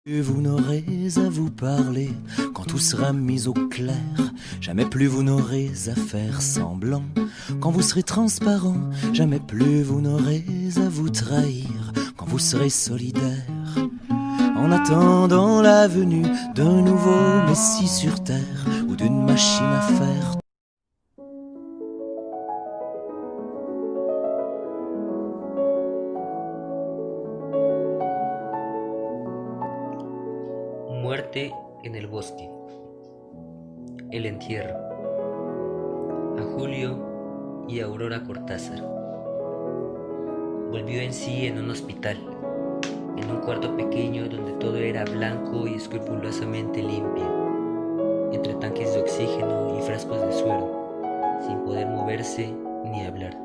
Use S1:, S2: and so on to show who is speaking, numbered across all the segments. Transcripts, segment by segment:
S1: Plus vous n'aurez à vous parler quand tout sera mis au clair. Jamais plus vous n'aurez à faire semblant quand vous serez transparent. Jamais plus vous n'aurez à vous trahir quand vous serez solidaire. En attendant la venue d'un nouveau messie sur terre ou d'une machine à faire.
S2: Muerte en el bosque. El entierro. A Julio y Aurora Cortázar. Volvió en sí en un hospital, en un cuarto pequeño donde todo era blanco y escrupulosamente limpio, entre tanques de oxígeno y frascos de suero, sin poder moverse ni hablar,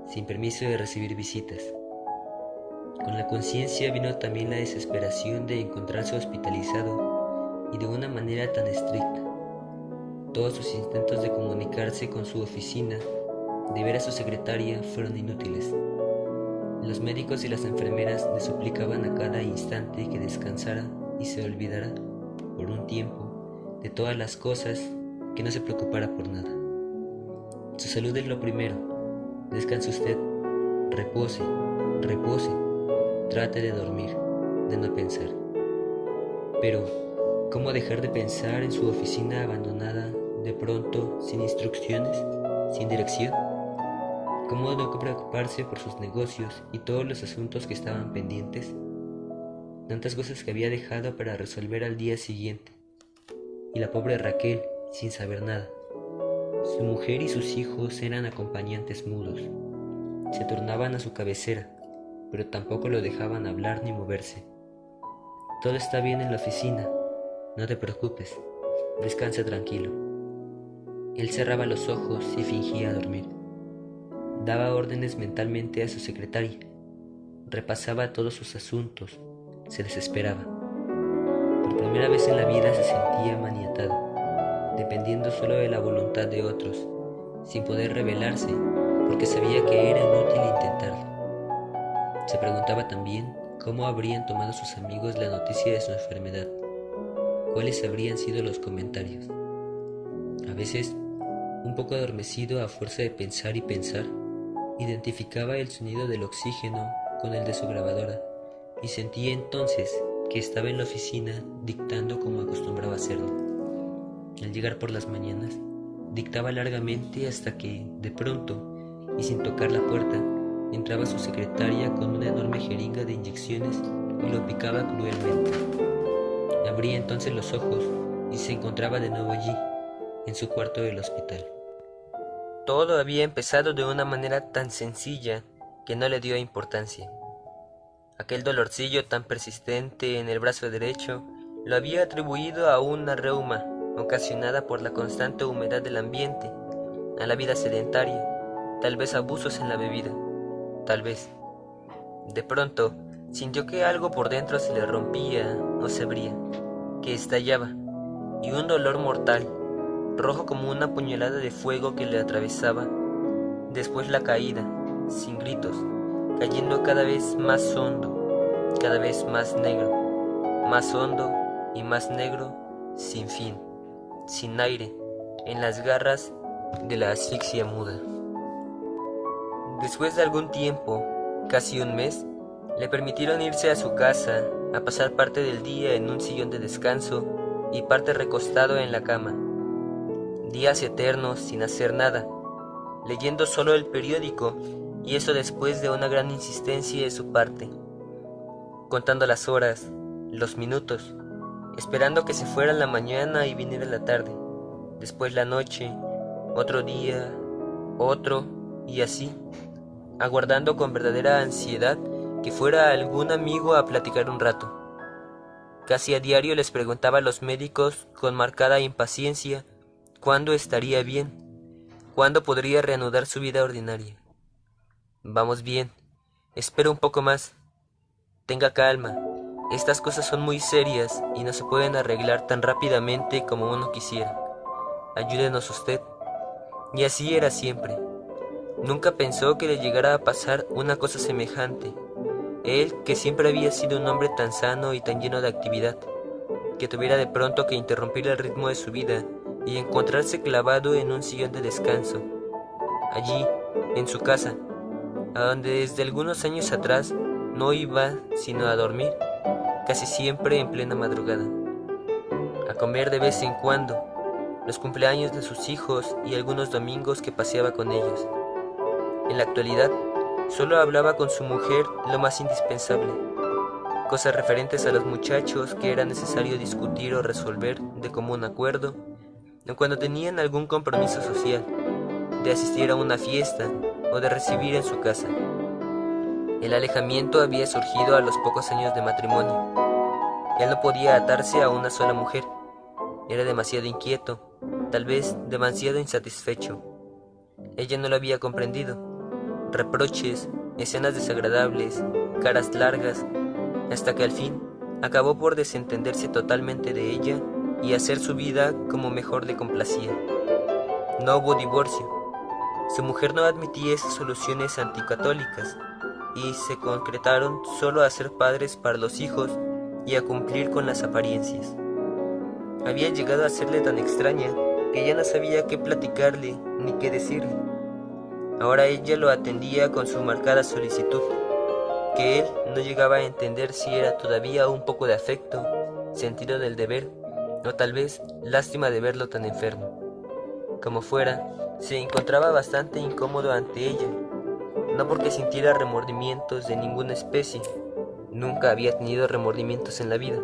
S2: sin permiso de recibir visitas. Con la conciencia vino también la desesperación de encontrarse hospitalizado y de una manera tan estricta. Todos sus intentos de comunicarse con su oficina, de ver a su secretaria, fueron inútiles. Los médicos y las enfermeras le suplicaban a cada instante que descansara y se olvidara, por un tiempo, de todas las cosas, que no se preocupara por nada. Su salud es lo primero. Descanse usted, repose, repose. Trate de dormir, de no pensar. Pero, ¿cómo dejar de pensar en su oficina abandonada, de pronto, sin instrucciones, sin dirección? ¿Cómo no preocuparse por sus negocios y todos los asuntos que estaban pendientes? Tantas cosas que había dejado para resolver al día siguiente. Y la pobre Raquel, sin saber nada. Su mujer y sus hijos eran acompañantes mudos. Se tornaban a su cabecera, pero tampoco lo dejaban hablar ni moverse. Todo está bien en la oficina, no te preocupes, descansa tranquilo. Él cerraba los ojos y fingía dormir. Daba órdenes mentalmente a su secretaria, repasaba todos sus asuntos, se desesperaba. Por primera vez en la vida se sentía maniatado, dependiendo solo de la voluntad de otros, sin poder rebelarse, porque sabía que era inútil intentarlo. Se preguntaba también cómo habrían tomado sus amigos la noticia de su enfermedad, cuáles habrían sido los comentarios. A veces, un poco adormecido a fuerza de pensar y pensar, identificaba el sonido del oxígeno con el de su grabadora y sentía entonces que estaba en la oficina dictando como acostumbraba hacerlo. Al llegar por las mañanas, dictaba largamente hasta que, de pronto, y sin tocar la puerta, entraba su secretaria con una enorme jeringa de inyecciones y lo picaba cruelmente. Abría entonces los ojos y se encontraba de nuevo allí, en su cuarto del hospital. Todo había empezado de una manera tan sencilla que no le dio importancia. Aquel dolorcillo tan persistente en el brazo derecho lo había atribuido a una reuma ocasionada por la constante humedad del ambiente, a la vida sedentaria, tal vez abusos en la bebida. Tal vez. De pronto, sintió que algo por dentro se le rompía o se abría, que estallaba, y un dolor mortal, rojo como una puñalada de fuego que le atravesaba. Después la caída, sin gritos, cayendo cada vez más hondo, cada vez más negro, más hondo y más negro, sin fin, sin aire, en las garras de la asfixia muda. Después de algún tiempo, casi un mes, le permitieron irse a su casa a pasar parte del día en un sillón de descanso y parte recostado en la cama. Días eternos sin hacer nada, leyendo solo el periódico, y eso después de una gran insistencia de su parte, contando las horas, los minutos, esperando que se fuera la mañana y viniera la tarde, después la noche, otro día, otro, y así, aguardando con verdadera ansiedad que fuera algún amigo a platicar un rato. Casi a diario les preguntaba a los médicos con marcada impaciencia cuándo estaría bien, cuándo podría reanudar su vida ordinaria. Vamos bien, espera un poco más, tenga calma, estas cosas son muy serias y no se pueden arreglar tan rápidamente como uno quisiera. Ayúdenos usted. Y así era siempre. Nunca pensó que le llegara a pasar una cosa semejante. Él, que siempre había sido un hombre tan sano y tan lleno de actividad, que tuviera de pronto que interrumpir el ritmo de su vida y encontrarse clavado en un sillón de descanso, allí, en su casa, a donde desde algunos años atrás no iba sino a dormir, casi siempre en plena madrugada, a comer de vez en cuando, los cumpleaños de sus hijos y algunos domingos que paseaba con ellos. En la actualidad, solo hablaba con su mujer lo más indispensable, cosas referentes a los muchachos que era necesario discutir o resolver de común acuerdo, o cuando tenían algún compromiso social, de asistir a una fiesta o de recibir en su casa. El alejamiento había surgido a los pocos años de matrimonio. Él no podía atarse a una sola mujer. Era demasiado inquieto, tal vez demasiado insatisfecho. Ella no lo había comprendido. Reproches, escenas desagradables, caras largas, hasta que al fin acabó por desentenderse totalmente de ella y hacer su vida como mejor le complacía. No hubo divorcio. Su mujer no admitía esas soluciones anticatólicas y se concretaron solo a ser padres para los hijos y a cumplir con las apariencias. Había llegado a serle tan extraña que ya no sabía qué platicarle ni qué decirle. Ahora ella lo atendía con su marcada solicitud, que él no llegaba a entender si era todavía un poco de afecto, sentido del deber, o tal vez lástima de verlo tan enfermo. Como fuera, se encontraba bastante incómodo ante ella, no porque sintiera remordimientos de ninguna especie, nunca había tenido remordimientos en la vida.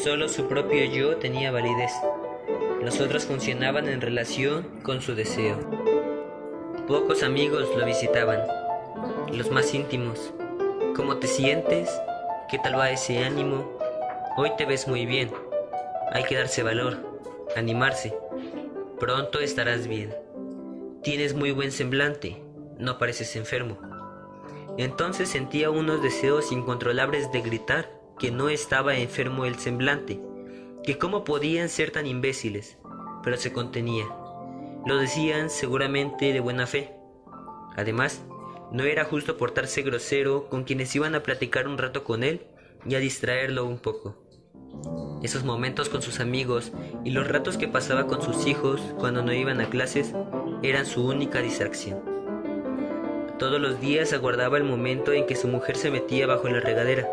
S2: Solo su propio yo tenía validez, los otros funcionaban en relación con su deseo. Pocos amigos lo visitaban, los más íntimos. ¿Cómo te sientes? ¿Qué tal va ese ánimo? Hoy te ves muy bien. Hay que darse valor, animarse. Pronto estarás bien. Tienes muy buen semblante, no pareces enfermo. Entonces sentía unos deseos incontrolables de gritar que no estaba enfermo el semblante, que cómo podían ser tan imbéciles, pero se contenía. Lo decían seguramente de buena fe. Además, no era justo portarse grosero con quienes iban a platicar un rato con él y a distraerlo un poco. Esos momentos con sus amigos y los ratos que pasaba con sus hijos cuando no iban a clases eran su única distracción. Todos los días aguardaba el momento en que su mujer se metía bajo la regadera.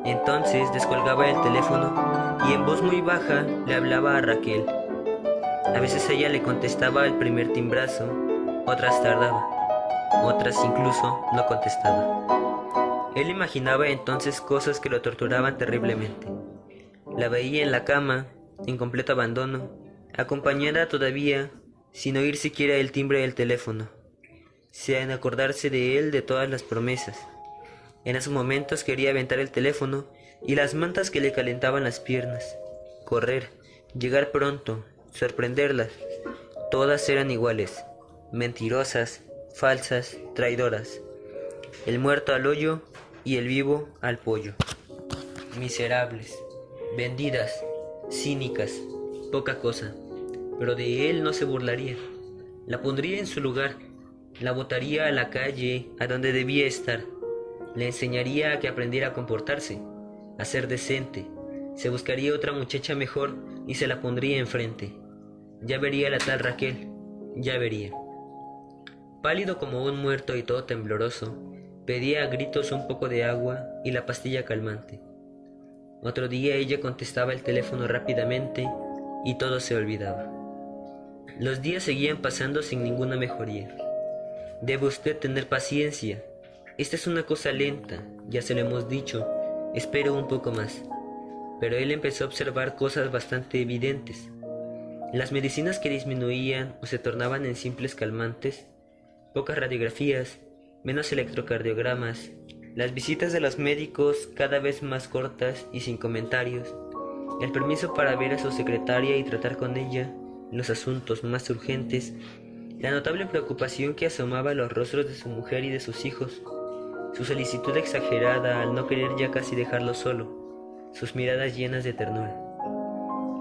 S2: Entonces descolgaba el teléfono y en voz muy baja le hablaba a Raquel. A veces ella le contestaba al primer timbrazo, otras tardaba, otras incluso no contestaba. Él imaginaba entonces cosas que lo torturaban terriblemente. La veía en la cama, en completo abandono, acompañada todavía, sin oír siquiera el timbre del teléfono, sin acordarse de él de todas las promesas. En esos momentos quería aventar el teléfono y las mantas que le calentaban las piernas, correr, llegar pronto, sorprenderlas. Todas eran iguales, mentirosas, falsas, traidoras. El muerto al hoyo y el vivo al pollo. Miserables, vendidas, cínicas, poca cosa. Pero de él no se burlaría. La pondría en su lugar, la botaría a la calle a donde debía estar. Le enseñaría a que aprendiera a comportarse, a ser decente. Se buscaría otra muchacha mejor y se la pondría enfrente. Ya vería la tal Raquel, ya vería. Pálido como un muerto y todo tembloroso, pedía a gritos un poco de agua y la pastilla calmante. Otro día ella contestaba el teléfono rápidamente y todo se olvidaba. Los días seguían pasando sin ninguna mejoría. Debe usted tener paciencia. Esta es una cosa lenta, ya se lo hemos dicho. Espere un poco más. Pero él empezó a observar cosas bastante evidentes. Las medicinas que disminuían o se tornaban en simples calmantes, pocas radiografías, menos electrocardiogramas, las visitas de los médicos cada vez más cortas y sin comentarios, el permiso para ver a su secretaria y tratar con ella los asuntos más urgentes, la notable preocupación que asomaba a los rostros de su mujer y de sus hijos, su solicitud exagerada al no querer ya casi dejarlo solo, sus miradas llenas de ternura.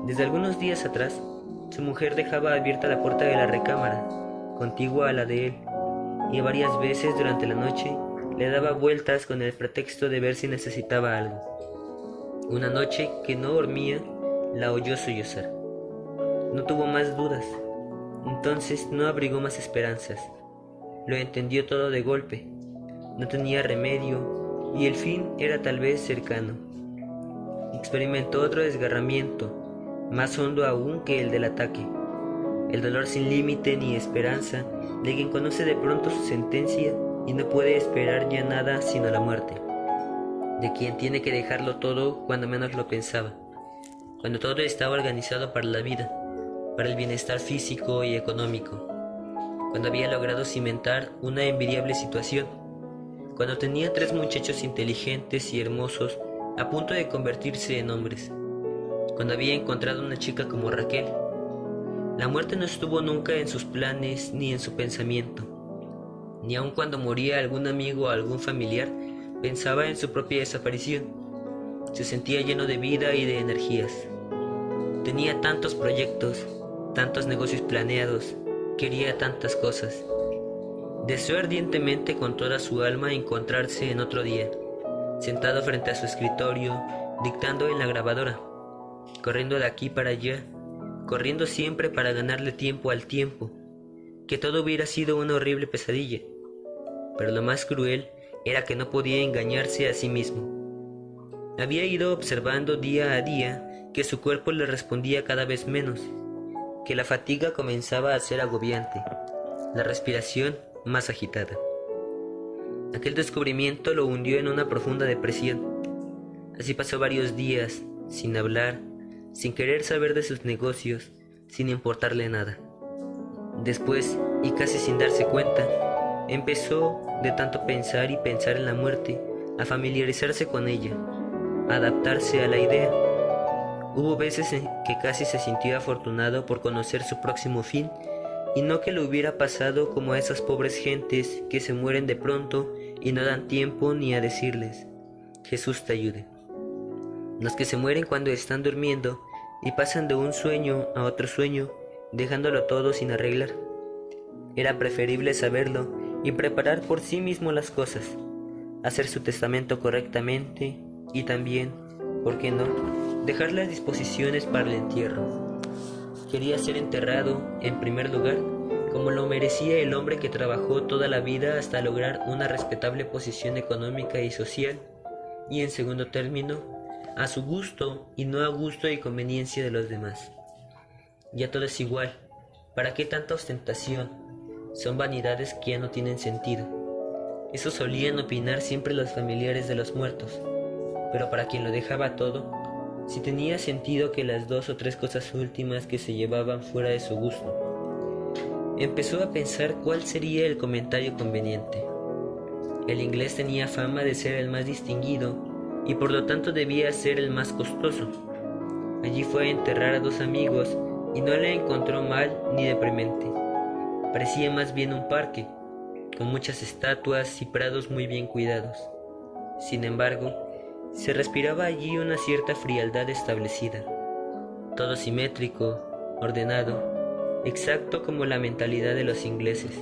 S2: Desde algunos días atrás, su mujer dejaba abierta la puerta de la recámara, contigua a la de él, y varias veces durante la noche le daba vueltas con el pretexto de ver si necesitaba algo. Una noche que no dormía, la oyó sollozar. No tuvo más dudas, entonces no abrigó más esperanzas. Lo entendió todo de golpe. No tenía remedio y el fin era tal vez cercano. Experimentó otro desgarramiento, más hondo aún que el del ataque. El dolor sin límite ni esperanza de quien conoce de pronto su sentencia y no puede esperar ya nada sino la muerte. De quien tiene que dejarlo todo cuando menos lo pensaba. Cuando todo estaba organizado para la vida, para el bienestar físico y económico. Cuando había logrado cimentar una envidiable situación. Cuando tenía 3 muchachos inteligentes y hermosos a punto de convertirse en hombres. Cuando había encontrado una chica como Raquel. La muerte no estuvo nunca en sus planes ni en su pensamiento. Ni aun cuando moría algún amigo o algún familiar, pensaba en su propia desaparición. Se sentía lleno de vida y de energías. Tenía tantos proyectos, tantos negocios planeados, quería tantas cosas. Deseó ardientemente con toda su alma encontrarse en otro día, sentado frente a su escritorio, dictando en la grabadora, corriendo de aquí para allá, corriendo siempre para ganarle tiempo al tiempo, que todo hubiera sido una horrible pesadilla. Pero lo más cruel era que no podía engañarse a sí mismo. Había ido observando día a día que su cuerpo le respondía cada vez menos, que la fatiga comenzaba a ser agobiante, la respiración más agitada. Aquel descubrimiento lo hundió en una profunda depresión. Así pasó varios días, sin hablar, sin querer saber de sus negocios, sin importarle nada. Después, y casi sin darse cuenta, empezó, de tanto pensar y pensar en la muerte, a familiarizarse con ella, a adaptarse a la idea. Hubo veces en que casi se sintió afortunado por conocer su próximo fin, y no que le hubiera pasado como a esas pobres gentes que se mueren de pronto y no dan tiempo ni a decirles, Jesús te ayude. Los que se mueren cuando están durmiendo y pasan de un sueño a otro sueño, dejándolo todo sin arreglar. Era preferible saberlo y preparar por sí mismo las cosas, hacer su testamento correctamente y también, ¿por qué no?, dejar las disposiciones para el entierro. Quería ser enterrado, en primer lugar, como lo merecía el hombre que trabajó toda la vida hasta lograr una respetable posición económica y social, y en segundo término, a su gusto y no a gusto y conveniencia de los demás. Ya todo es igual, ¿para qué tanta ostentación? Son vanidades que ya no tienen sentido. Eso solían opinar siempre los familiares de los muertos, pero para quien lo dejaba todo, si tenía sentido que las 2 o 3 cosas últimas que se llevaban fuera de su gusto. Empezó a pensar cuál sería el comentario conveniente. El inglés tenía fama de ser el más distinguido y por lo tanto debía ser el más costoso. Allí fue a enterrar a 2 amigos y no le encontró mal ni deprimente. Parecía más bien un parque, con muchas estatuas y prados muy bien cuidados. Sin embargo, se respiraba allí una cierta frialdad establecida, todo simétrico, ordenado, exacto como la mentalidad de los ingleses,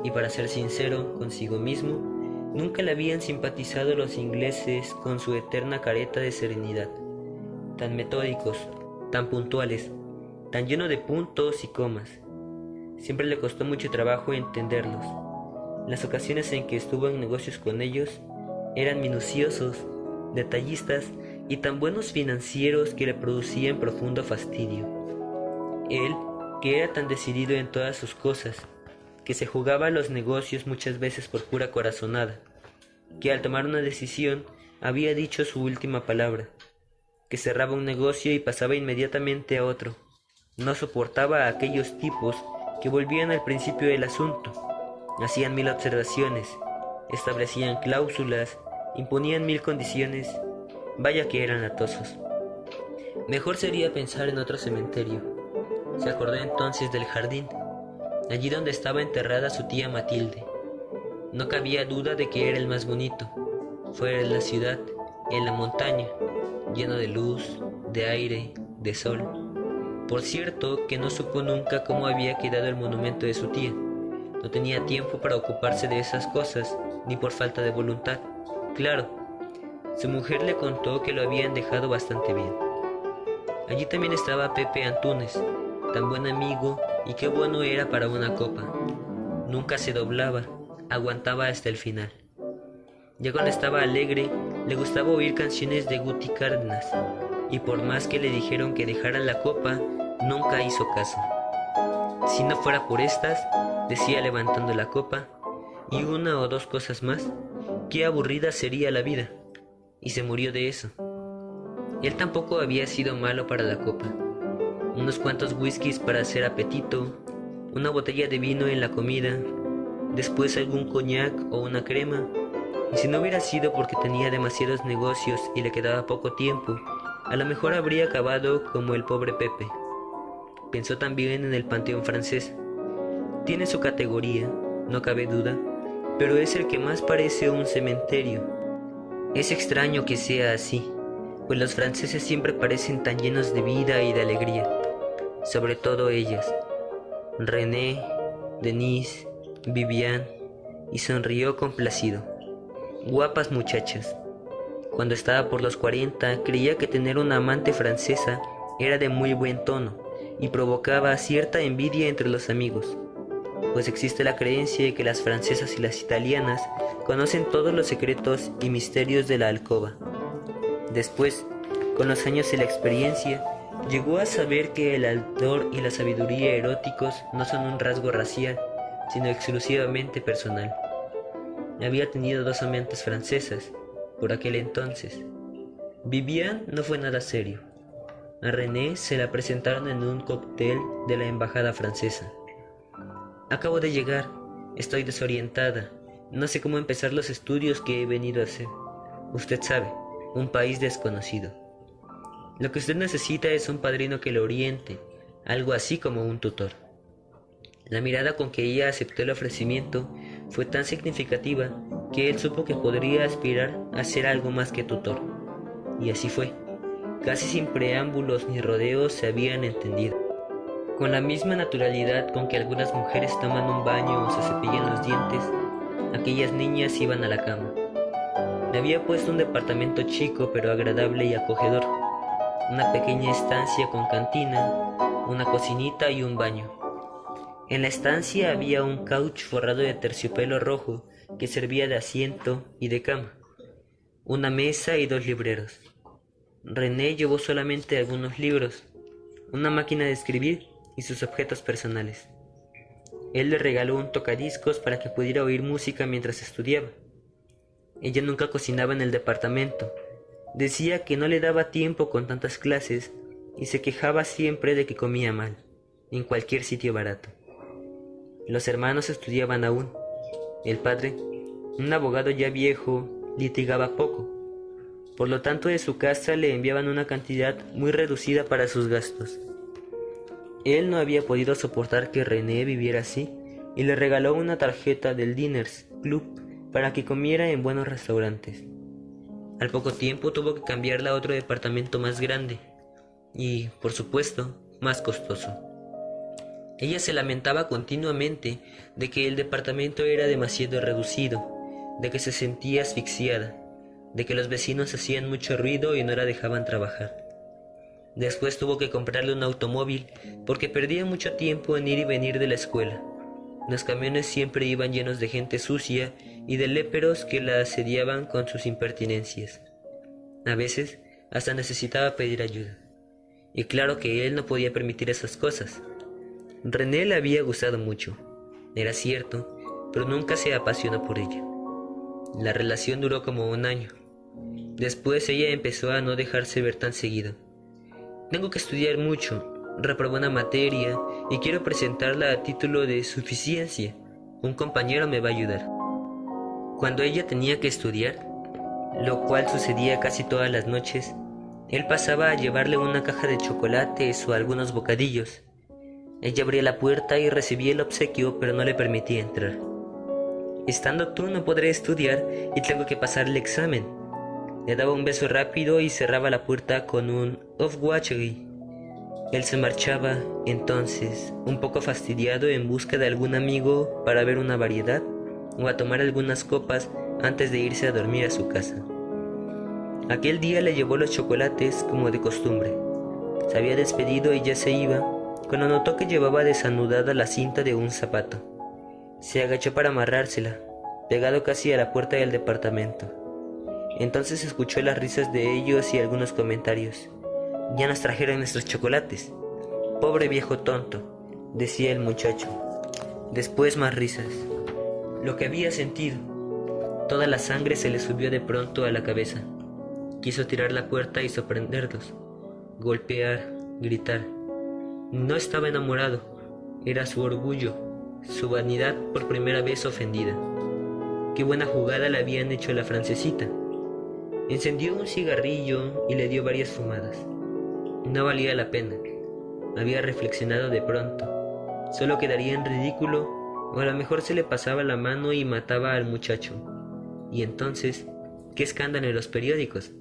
S2: y para ser sincero consigo mismo, nunca le habían simpatizado los ingleses con su eterna careta de serenidad, tan metódicos, tan puntuales, tan lleno de puntos y comas. Siempre le costó mucho trabajo entenderlos. Las ocasiones en que estuvo en negocios con ellos eran minuciosos, detallistas y tan buenos financieros que le producían profundo fastidio. Él, que era tan decidido en todas sus cosas, que se jugaba a los negocios muchas veces por pura corazonada, que al tomar una decisión había dicho su última palabra, que cerraba un negocio y pasaba inmediatamente a otro, no soportaba a aquellos tipos que volvían al principio del asunto, hacían 1000 observaciones, establecían cláusulas, imponían 1000 condiciones, vaya que eran latosos. Mejor sería pensar en otro cementerio. Se acordó entonces del jardín, allí donde estaba enterrada su tía Matilde. No cabía duda de que era el más bonito, fuera de la ciudad, en la montaña, lleno de luz, de aire, de sol. Por cierto que no supo nunca cómo había quedado el monumento de su tía. No tenía tiempo para ocuparse de esas cosas, ni por falta de voluntad. Claro, su mujer le contó que lo habían dejado bastante bien. Allí también estaba Pepe Antúnez, tan buen amigo y qué bueno era para una copa. Nunca se doblaba, aguantaba hasta el final. Ya cuando estaba alegre, le gustaba oír canciones de Guti Cárdenas, y por más que le dijeron que dejara la copa, nunca hizo caso. Si no fuera por estas, decía levantando la copa, y una o dos cosas más, qué aburrida sería la vida, y se murió de eso. Él tampoco había sido malo para la copa. Unos cuantos whiskies para hacer apetito, una botella de vino en la comida, después algún coñac o una crema, y si no hubiera sido porque tenía demasiados negocios y le quedaba poco tiempo, a lo mejor habría acabado como el pobre Pepe. Pensó también en el Panteón francés. Tiene su categoría, no cabe duda, pero es el que más parece un cementerio. Es extraño que sea así, pues los franceses siempre parecen tan llenos de vida y de alegría, sobre todo ellas. René, Denise, Viviane, y sonrió complacido. Guapas muchachas. Cuando estaba por los 40, creía que tener una amante francesa era de muy buen tono y provocaba cierta envidia entre los amigos, pues existe la creencia de que las francesas y las italianas conocen todos los secretos y misterios de la alcoba. Después, con los años y la experiencia, llegó a saber que el ardor y la sabiduría eróticos no son un rasgo racial, sino exclusivamente personal. Había tenido 2 amantes francesas, por aquel entonces. Viviane no fue nada serio. A René se la presentaron en un cóctel de la embajada francesa. Acabo de llegar, estoy desorientada, no sé cómo empezar los estudios que he venido a hacer. Usted sabe, un país desconocido. Lo que usted necesita es un padrino que lo oriente, algo así como un tutor. La mirada con que ella aceptó el ofrecimiento fue tan significativa que él supo que podría aspirar a ser algo más que tutor. Y así fue. Casi sin preámbulos ni rodeos se habían entendido. Con la misma naturalidad con que algunas mujeres toman un baño o se cepillan los dientes, aquellas niñas iban a la cama. Le había puesto un departamento chico pero agradable y acogedor, una pequeña estancia con cantina, una cocinita y un baño. En la estancia había un couch forrado de terciopelo rojo que servía de asiento y de cama, una mesa y 2 libreros. René llevó solamente algunos libros, una máquina de escribir y sus objetos personales. Él le regaló un tocadiscos para que pudiera oír música mientras estudiaba. Ella nunca cocinaba en el departamento. Decía que no le daba tiempo con tantas clases y se quejaba siempre de que comía mal, en cualquier sitio barato. Los hermanos estudiaban aún. El padre, un abogado ya viejo, litigaba poco. Por lo tanto, de su casa le enviaban una cantidad muy reducida para sus gastos. Él no había podido soportar que René viviera así y le regaló una tarjeta del Diners Club para que comiera en buenos restaurantes. Al poco tiempo tuvo que cambiarla a otro departamento más grande y, por supuesto, más costoso. Ella se lamentaba continuamente de que el departamento era demasiado reducido, de que se sentía asfixiada, de que los vecinos hacían mucho ruido y no la dejaban trabajar. Después tuvo que comprarle un automóvil porque perdía mucho tiempo en ir y venir de la escuela. Los camiones siempre iban llenos de gente sucia y de léperos que la asediaban con sus impertinencias. A veces hasta necesitaba pedir ayuda. Y claro que él no podía permitir esas cosas. René le había gustado mucho, era cierto, pero nunca se apasionó por ella. La relación duró como 1 año. Después ella empezó a no dejarse ver tan seguido. Tengo que estudiar mucho, reprobé una materia y quiero presentarla a título de suficiencia. Un compañero me va a ayudar. Cuando ella tenía que estudiar, lo cual sucedía casi todas las noches, él pasaba a llevarle una caja de chocolates o algunos bocadillos. Ella abría la puerta y recibía el obsequio, pero no le permitía entrar. Estando tú no podré estudiar y tengo que pasar el examen. Le daba un beso rápido y cerraba la puerta con un "Auf Wiedersehen". Él se marchaba, entonces, un poco fastidiado en busca de algún amigo para ver una variedad, o a tomar algunas copas antes de irse a dormir a su casa. Aquel día le llevó los chocolates como de costumbre. Se había despedido y ya se iba, cuando notó que llevaba desanudada la cinta de un zapato. Se agachó para amarrársela, pegado casi a la puerta del departamento. Entonces escuchó las risas de ellos y algunos comentarios. «Ya nos trajeron nuestros chocolates». «Pobre viejo tonto», decía el muchacho. Después más risas. Lo que había sentido. Toda la sangre se le subió de pronto a la cabeza. Quiso tirar la puerta y sorprenderlos. Golpear, gritar. No estaba enamorado. Era su orgullo, su vanidad por primera vez ofendida. Qué buena jugada le habían hecho a la francesita. Encendió un cigarrillo y le dio varias fumadas. No valía la pena. Había reflexionado de pronto. Solo quedaría en ridículo, o a lo mejor se le pasaba la mano y mataba al muchacho. Y entonces, ¿qué escándalo en los periódicos?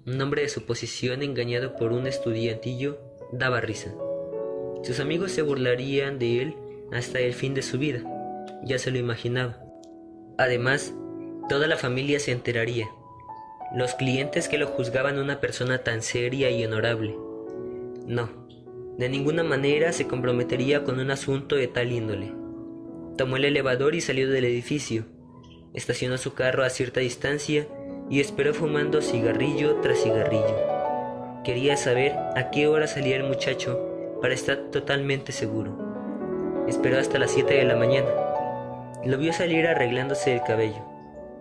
S2: Un hombre de su posición engañado por un estudiantillo daba risa. Sus amigos se burlarían de él hasta el fin de su vida. Ya se lo imaginaba. Además, toda la familia se enteraría. Los clientes que lo juzgaban una persona tan seria y honorable. No, de ninguna manera se comprometería con un asunto de tal índole. Tomó el elevador y salió del edificio. Estacionó su carro a cierta distancia y esperó fumando cigarrillo tras cigarrillo. Quería saber a qué hora salía el muchacho para estar totalmente seguro. Esperó hasta las 7 de la mañana. Lo vio salir arreglándose el cabello,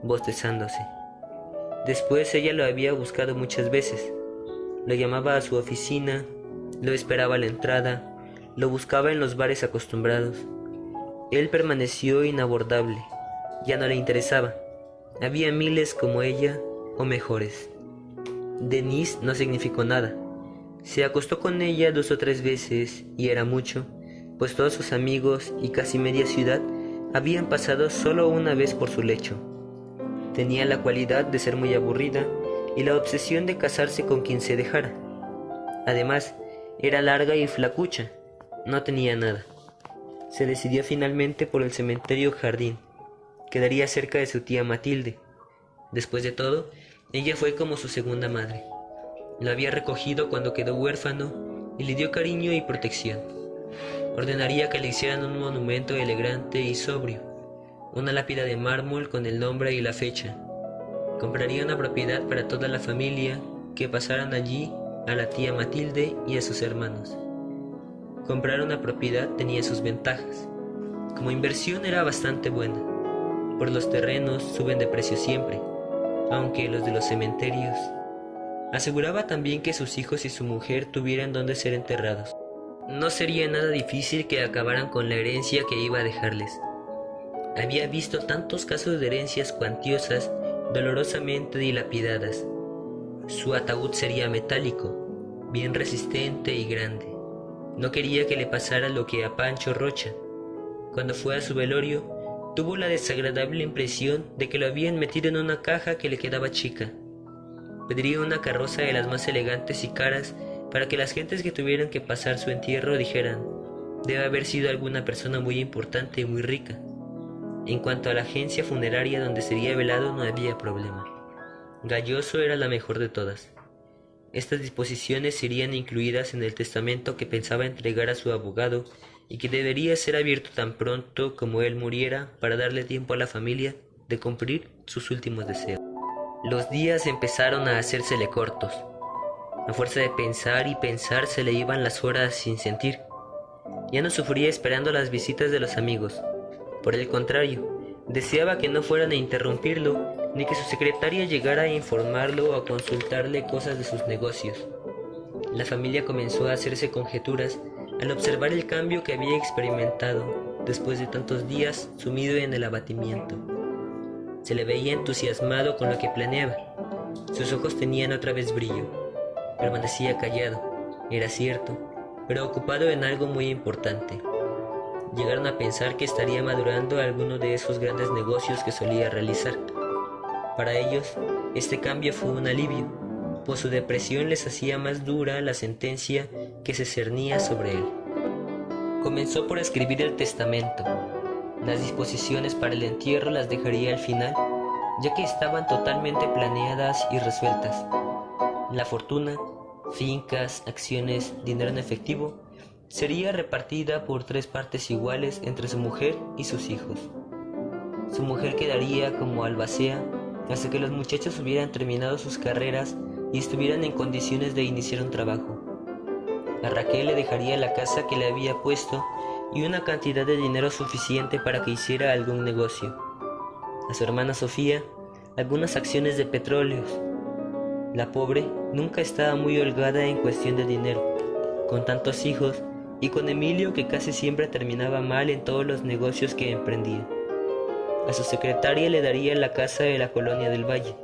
S2: bostezándose. Después ella lo había buscado muchas veces. Lo llamaba a su oficina, lo esperaba a la entrada, lo buscaba en los bares acostumbrados. Él permaneció inabordable, ya no le interesaba. Había miles como ella o mejores. Denise no significó nada. Se acostó con ella 2 o 3 veces y era mucho, pues todos sus amigos y casi media ciudad habían pasado solo una vez por su lecho. Tenía la cualidad de ser muy aburrida y la obsesión de casarse con quien se dejara. Además, era larga y flacucha, no tenía nada. Se decidió finalmente por el cementerio Jardín. Quedaría cerca de su tía Matilde. Después de todo, ella fue como su segunda madre. Lo había recogido cuando quedó huérfano y le dio cariño y protección. Ordenaría que le hicieran un monumento elegante y sobrio, una lápida de mármol con el nombre y la fecha. Compraría una propiedad para toda la familia que pasaran allí, a la tía Matilde y a sus hermanos. Comprar una propiedad tenía sus ventajas. Como inversión era bastante buena, pues los terrenos suben de precio siempre, aunque los de los cementerios. Aseguraba también que sus hijos y su mujer tuvieran donde ser enterrados. No sería nada difícil que acabaran con la herencia que iba a dejarles. Había visto tantos casos de herencias cuantiosas, dolorosamente dilapidadas. Su ataúd sería metálico, bien resistente y grande. No quería que le pasara lo que a Pancho Rocha. Cuando fue a su velorio, tuvo la desagradable impresión de que lo habían metido en una caja que le quedaba chica. Pediría una carroza de las más elegantes y caras para que las gentes que tuvieran que pasar su entierro dijeran: debe haber sido alguna persona muy importante y muy rica. En cuanto a la agencia funeraria donde sería velado, no había problema. Galloso era la mejor de todas. Estas disposiciones serían incluidas en el testamento que pensaba entregar a su abogado y que debería ser abierto tan pronto como él muriera para darle tiempo a la familia de cumplir sus últimos deseos. Los días empezaron a hacérsele cortos. A fuerza de pensar y pensar se le iban las horas sin sentir. Ya no sufría esperando las visitas de los amigos. Por el contrario, deseaba que no fueran a interrumpirlo, ni que su secretaria llegara a informarlo o a consultarle cosas de sus negocios. La familia comenzó a hacerse conjeturas al observar el cambio que había experimentado después de tantos días sumido en el abatimiento. Se le veía entusiasmado con lo que planeaba. Sus ojos tenían otra vez brillo. Permanecía callado, era cierto, pero ocupado en algo muy importante. Llegaron a pensar que estaría madurando alguno de esos grandes negocios que solía realizar. Para ellos, este cambio fue un alivio, pues su depresión les hacía más dura la sentencia que se cernía sobre él. Comenzó por escribir el testamento. Las disposiciones para el entierro las dejaría al final, ya que estaban totalmente planeadas y resueltas. La fortuna, fincas, acciones, dinero en efectivo, sería repartida por 3 partes iguales entre su mujer y sus hijos. Su mujer quedaría como albacea hasta que los muchachos hubieran terminado sus carreras y estuvieran en condiciones de iniciar un trabajo. A Raquel le dejaría la casa que le había puesto y una cantidad de dinero suficiente para que hiciera algún negocio. A su hermana Sofía, algunas acciones de petróleos. La pobre nunca estaba muy holgada en cuestión de dinero, con tantos hijos y con Emilio que casi siempre terminaba mal en todos los negocios que emprendía. A su secretaria le daría la casa de la colonia del Valle.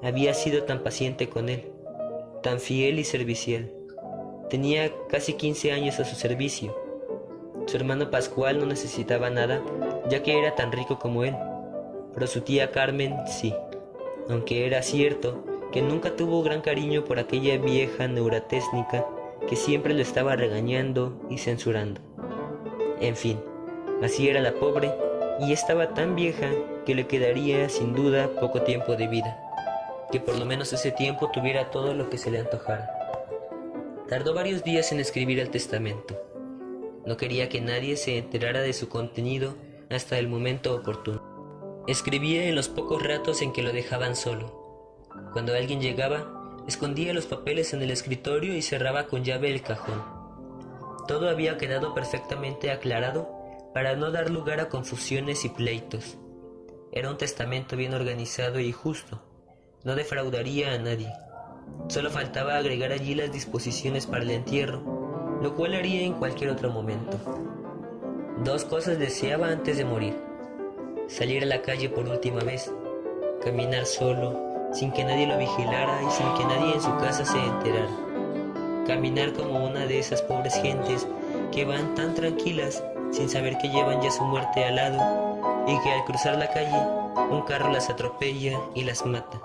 S2: Había sido tan paciente con él, tan fiel y servicial. Tenía casi 15 años a su servicio. Su hermano Pascual no necesitaba nada, ya que era tan rico como él. Pero su tía Carmen sí, aunque era cierto que nunca tuvo gran cariño por aquella vieja neuratécnica que siempre lo estaba regañando y censurando. En fin, así era la pobre, y estaba tan vieja que le quedaría sin duda poco tiempo de vida. Que por lo menos ese tiempo tuviera todo lo que se le antojara. Tardó varios días en escribir el testamento. No quería que nadie se enterara de su contenido hasta el momento oportuno. Escribía en los pocos ratos en que lo dejaban solo. Cuando alguien llegaba, escondía los papeles en el escritorio y cerraba con llave el cajón. Todo había quedado perfectamente aclarado para no dar lugar a confusiones y pleitos. Era un testamento bien organizado y justo. No defraudaría a nadie. Solo faltaba agregar allí las disposiciones para el entierro, lo cual haría en cualquier otro momento. 2 cosas deseaba antes de morir: salir a la calle por última vez, caminar solo, sin que nadie lo vigilara y sin que nadie en su casa se enterara. Caminar como una de esas pobres gentes que van tan tranquilas sin saber que llevan ya su muerte al lado y que al cruzar la calle un carro las atropella y las mata.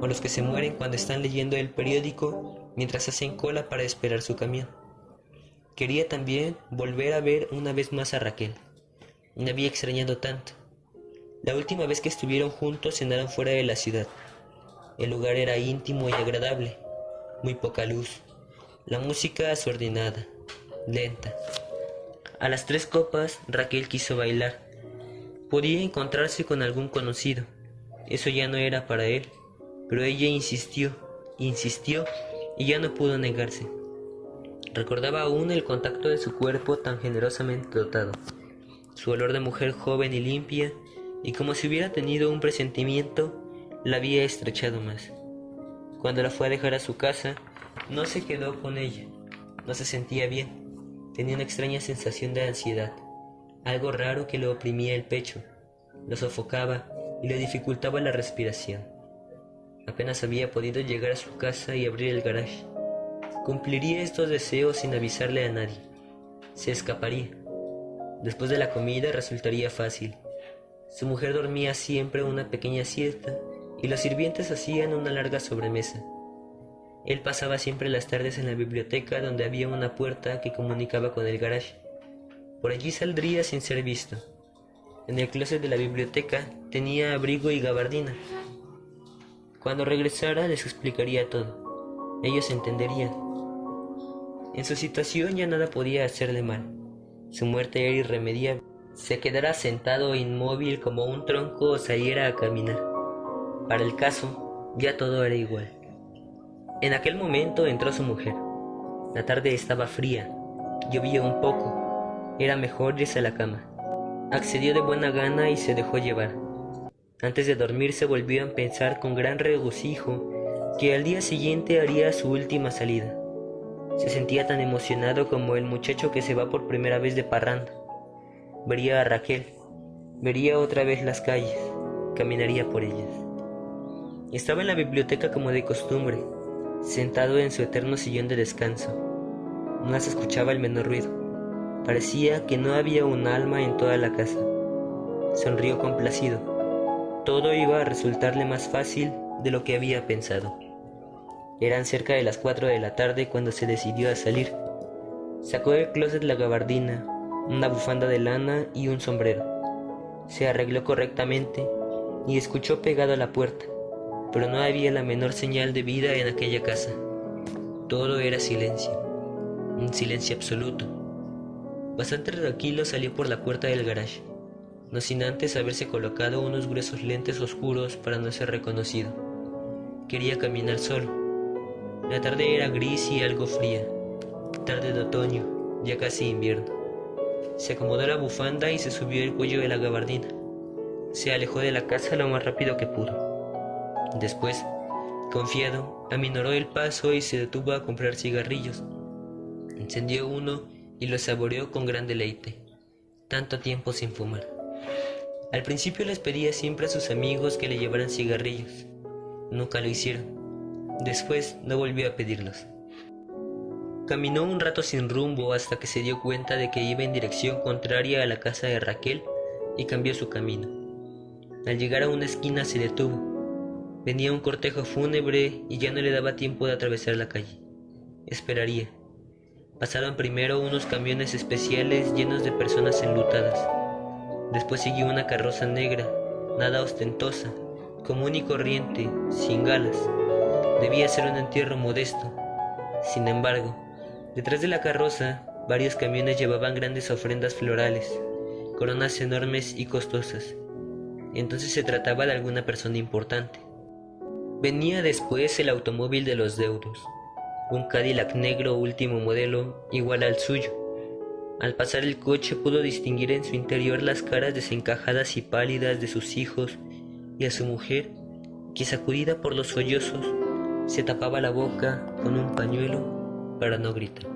S2: O los que se mueren cuando están leyendo el periódico mientras hacen cola para esperar su camión. Quería también volver a ver una vez más a Raquel. Me había extrañado tanto. La última vez que estuvieron juntos cenaron fuera de la ciudad. El lugar era íntimo y agradable, muy poca luz. La música desordenada, lenta. A las 3 copas Raquel quiso bailar. Podía encontrarse con algún conocido. Eso ya no era para él. Pero ella insistió y ya no pudo negarse. Recordaba aún el contacto de su cuerpo tan generosamente dotado, su olor de mujer joven y limpia, y como si hubiera tenido un presentimiento, la había estrechado más. Cuando la fue a dejar a su casa, no se quedó con ella, no se sentía bien, tenía una extraña sensación de ansiedad, algo raro que le oprimía el pecho, lo sofocaba y le dificultaba la respiración. Apenas había podido llegar a su casa y abrir el garage. Cumpliría estos deseos sin avisarle a nadie. Se escaparía. Después de la comida resultaría fácil. Su mujer dormía siempre una pequeña siesta y los sirvientes hacían una larga sobremesa. Él pasaba siempre las tardes en la biblioteca, donde había una puerta que comunicaba con el garage. Por allí saldría sin ser visto. En el closet de la biblioteca tenía abrigo y gabardina. Cuando regresara les explicaría todo. Ellos entenderían. En su situación ya nada podía hacerle mal. Su muerte era irremediable. Se quedara sentado e inmóvil como un tronco o saliera a caminar. Para el caso, ya todo era igual. En aquel momento entró su mujer. La tarde estaba fría, llovía un poco. Era mejor irse a la cama. Accedió de buena gana y se dejó llevar. Antes de dormirse volvió a pensar con gran regocijo que al día siguiente haría su última salida. Se sentía tan emocionado como el muchacho que se va por primera vez de parranda. Vería a Raquel, vería otra vez las calles, caminaría por ellas. Estaba en la biblioteca como de costumbre, sentado en su eterno sillón de descanso. No se escuchaba el menor ruido. Parecía que no había un alma en toda la casa. Sonrió complacido. Todo iba a resultarle más fácil de lo que había pensado. Eran cerca de las 4 de la tarde cuando se decidió a salir. Sacó del closet la gabardina, una bufanda de lana y un sombrero. Se arregló correctamente y escuchó pegado a la puerta, pero no había la menor señal de vida en aquella casa. Todo era silencio, un silencio absoluto. Bastante tranquilo salió por la puerta del garage, no sin antes haberse colocado unos gruesos lentes oscuros para no ser reconocido. Quería caminar solo. La tarde era gris y algo fría, tarde de otoño, ya casi invierno. Se acomodó la bufanda y se subió el cuello de la gabardina. Se alejó de la casa lo más rápido que pudo. Después, confiado, aminoró el paso y se detuvo a comprar cigarrillos. Encendió uno y lo saboreó con gran deleite. Tanto tiempo sin fumar. Al principio les pedía siempre a sus amigos que le llevaran cigarrillos. Nunca lo hicieron. Después no volvió a pedirlos. Caminó un rato sin rumbo hasta que se dio cuenta de que iba en dirección contraria a la casa de Raquel y cambió su camino. Al llegar a una esquina se detuvo. Venía un cortejo fúnebre y ya no le daba tiempo de atravesar la calle. Esperaría. Pasaron primero unos camiones especiales llenos de personas enlutadas. Después siguió una carroza negra, nada ostentosa, común y corriente, sin galas. Debía ser un entierro modesto. Sin embargo, detrás de la carroza, varios camiones llevaban grandes ofrendas florales, coronas enormes y costosas. Entonces se trataba de alguna persona importante. Venía después el automóvil de los deudos, un Cadillac negro último modelo, igual al suyo. Al pasar el coche pudo distinguir en su interior las caras desencajadas y pálidas de sus hijos y a su mujer, que sacudida por los sollozos, se tapaba la boca con un pañuelo para no gritar.